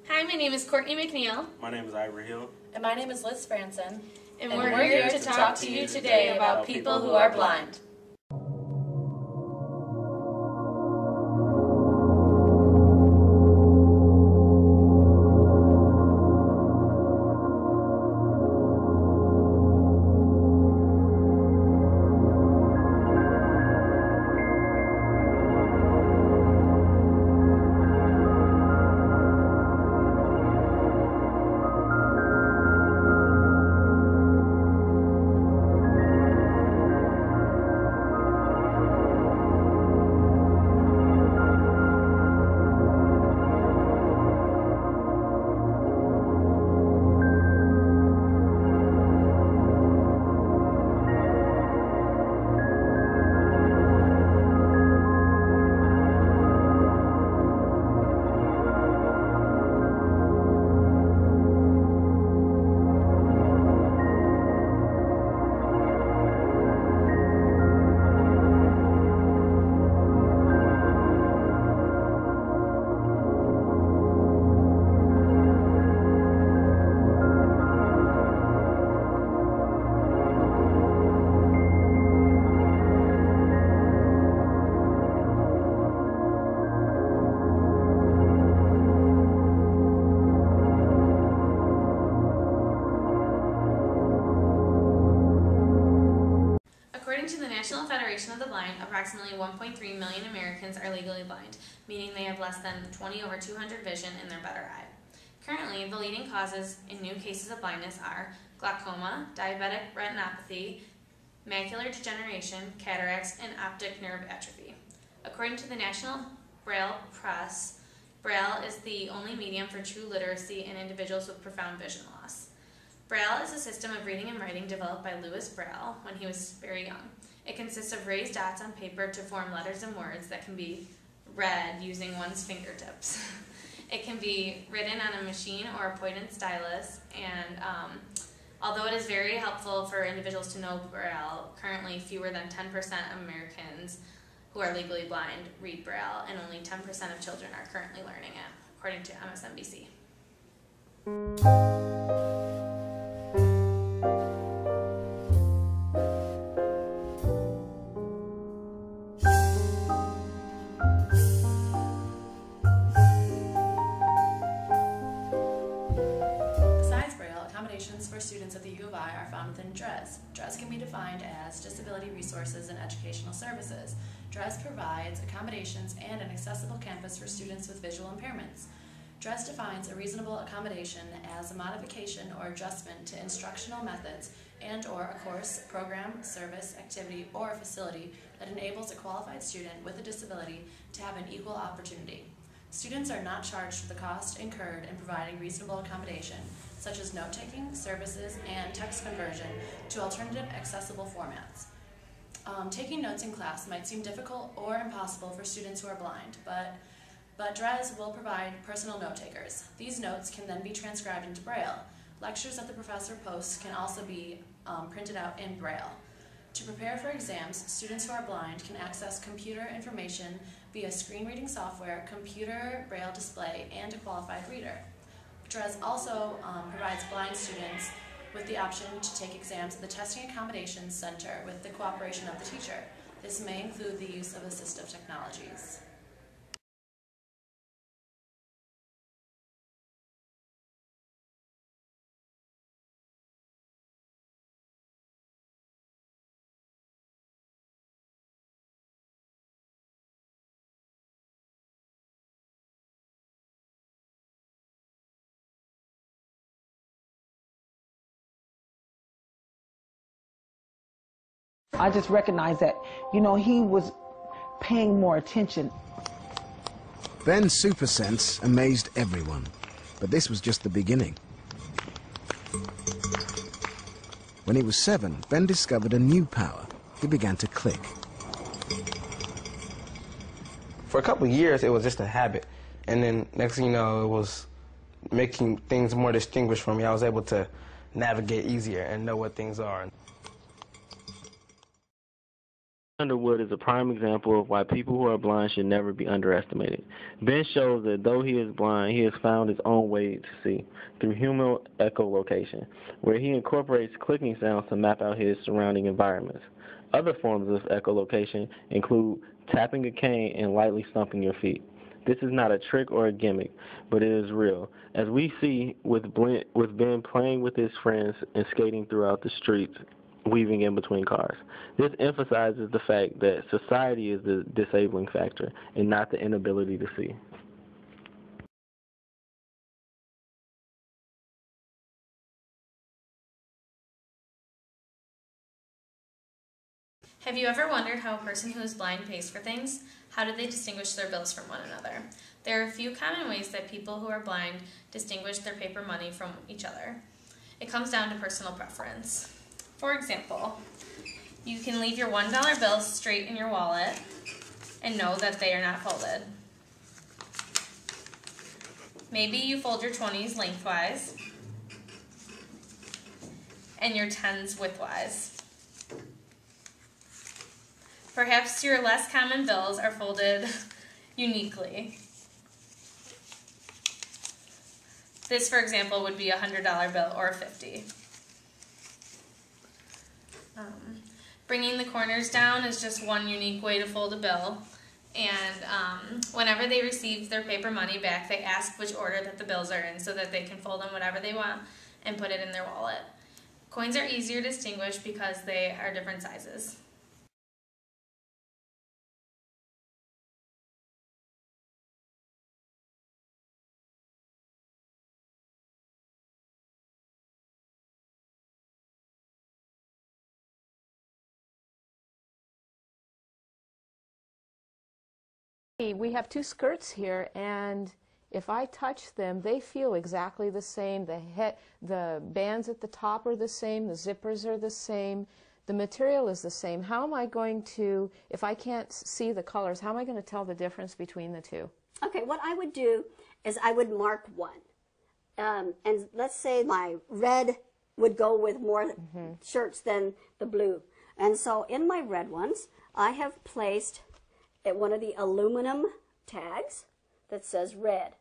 Hi, my name is Courtney McNeil. My name is Ivory Hill. And my name is Liz Franson. And we're here to talk to you today about people who are blind. According to the National Federation of the Blind, approximately 1.3 million Americans are legally blind, meaning they have less than 20/200 vision in their better eye. Currently, the leading causes in new cases of blindness are glaucoma, diabetic retinopathy, macular degeneration, cataracts, and optic nerve atrophy. According to the National Braille Press, Braille is the only medium for true literacy in individuals with profound vision loss. Braille is a system of reading and writing developed by Louis Braille when he was very young. It consists of raised dots on paper to form letters and words that can be read using one's fingertips. It can be written on a machine or a pointed stylus, and although it is very helpful for individuals to know Braille, currently fewer than 10% of Americans who are legally blind read Braille, and only 10% of children are currently learning it, according to MSNBC. Accommodations for students at the U of I are found within DRES. DRES can be defined as Disability Resources and Educational Services. DRES provides accommodations and an accessible campus for students with visual impairments. DRES defines a reasonable accommodation as a modification or adjustment to instructional methods and/or a course, program, service, activity, or facility that enables a qualified student with a disability to have an equal opportunity. Students are not charged for the cost incurred in providing reasonable accommodation, such as note-taking, services, and text conversion to alternative accessible formats. Taking notes in class might seem difficult or impossible for students who are blind, but DRES will provide personal note-takers. These notes can then be transcribed into Braille. Lectures that the professor posts can also be printed out in Braille. To prepare for exams, students who are blind can access computer information via screen reading software, computer Braille display, and a qualified reader. DRES also provides blind students with the option to take exams at the Testing Accommodations Center with the cooperation of the teacher. This may include the use of assistive technologies. I just recognized that, he was paying more attention. Ben's super sense amazed everyone, but this was just the beginning. When he was 7, Ben discovered a new power. He began to click. For a couple of years, it was just a habit. And then next thing you know, it was making things more distinguished for me. I was able to navigate easier and know what things are. Underwood is a prime example of why people who are blind should never be underestimated. Ben shows that though he is blind, he has found his own way to see through human echolocation, where he incorporates clicking sounds to map out his surrounding environments. Other forms of echolocation include tapping a cane and lightly stomping your feet. This is not a trick or a gimmick, but it is real, as we see with Ben playing with his friends and skating throughout the streets, weaving in between cars. This emphasizes the fact that society is the disabling factor and not the inability to see. Have you ever wondered how a person who is blind pays for things? How do they distinguish their bills from one another? There are a few common ways that people who are blind distinguish their paper money from each other. It comes down to personal preference. For example, you can leave your $1 bills straight in your wallet and know that they are not folded. Maybe you fold your 20s lengthwise and your 10s widthwise. Perhaps your less common bills are folded uniquely. This, for example, would be a $100 bill or a $50. Bringing the corners down is just one unique way to fold a bill. And whenever they receive their paper money back, they ask which order that the bills are in so that they can fold them whatever they want and put it in their wallet. Coins are easier to distinguish because they are different sizes. We have two skirts here, and if I touch them, they feel exactly the same. The bands at the top are the same, the zippers are the same, the material is the same. How am I going to, if I can't see the colors, how am I going to tell the difference between the two? Okay, what I would do is I would mark one. And let's say my red would go with more shirts than the blue. And so in my red ones, I have placed one of the aluminum tags that says red.